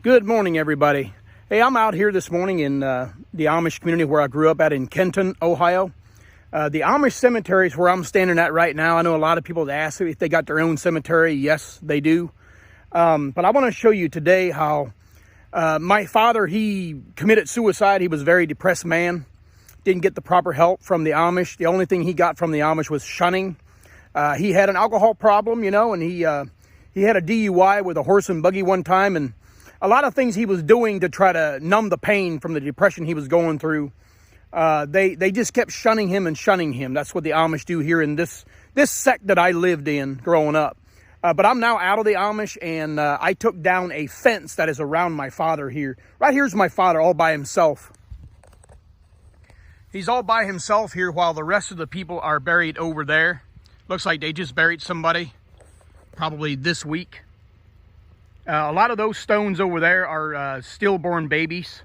Good morning, everybody. Hey, I'm out here this morning in the Amish community where I grew up at in Kenton, Ohio. The Amish cemetery is where I'm standing at right now. I know a lot of people ask if they got their own cemetery. Yes, they do. But I want to show you today how my father, he committed suicide. He was a very depressed man. Didn't get the proper help from the Amish. The only thing he got from the Amish was shunning. He had an alcohol problem, you know, and he had a DUI with a horse and buggy one time, and a lot of things he was doing to try to numb the pain from the depression he was going through. They just kept shunning him and shunning him. That's what the Amish do here in this sect that I lived in growing up. But I'm now out of the Amish, and I took down a fence that is around my father here. Right here's my father all by himself. He's all by himself here while the rest of the people are buried over there. Looks like they just buried somebody, probably this week. A lot of those stones over there are stillborn babies.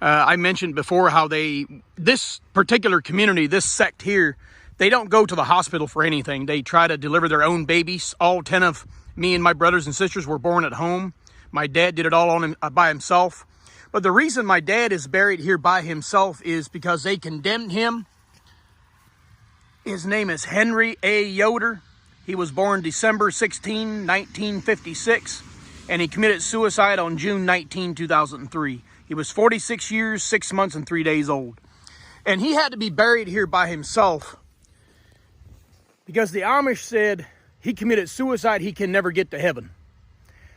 I mentioned before how this particular community, this sect here, they don't go to the hospital for anything. They try to deliver their own babies. All 10 of me and my brothers and sisters were born at home. My dad did it all by himself. But the reason my dad is buried here by himself is because they condemned him. His name is Henry A. Yoder. He was born December 16, 1956, and he committed suicide on June 19, 2003. He was 46 years, 6 months, and 3 days old. And he had to be buried here by himself because the Amish said he committed suicide, he can never get to heaven.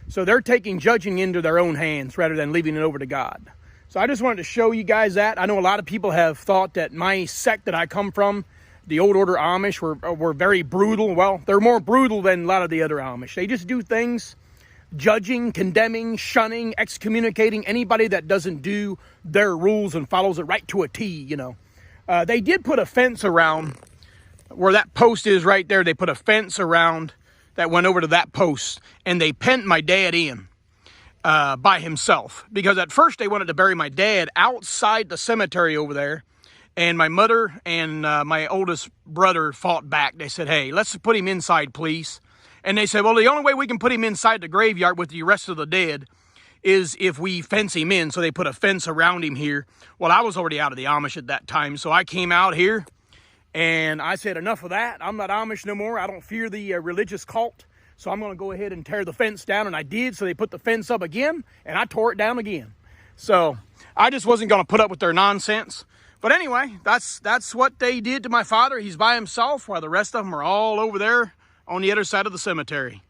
So they're taking judging into their own hands rather than leaving it over to God. So I just wanted to show you guys that. I know a lot of people have thought that my sect that I come from, the old order Amish, were very brutal. Well, they're more brutal than a lot of the other Amish. They just do things judging, condemning, shunning, excommunicating anybody that doesn't do their rules and follows it right to a T, you know. They did put a fence around where that post is right there. They put a fence around that went over to that post, and they penned my dad in by himself, because at first they wanted to bury my dad outside the cemetery over there. And my mother and my oldest brother fought back. They said, hey, let's put him inside, please. And they said, well, the only way we can put him inside the graveyard with the rest of the dead is if we fence him in. So they put a fence around him here. Well, I was already out of the Amish at that time. So I came out here and I said, enough of that. I'm not Amish no more. I don't fear the religious cult. So I'm going to go ahead and tear the fence down. And I did. So they put the fence up again, and I tore it down again. So I just wasn't going to put up with their nonsense. But anyway, that's what they did to my father. He's by himself while the rest of them are all over there on the other side of the cemetery.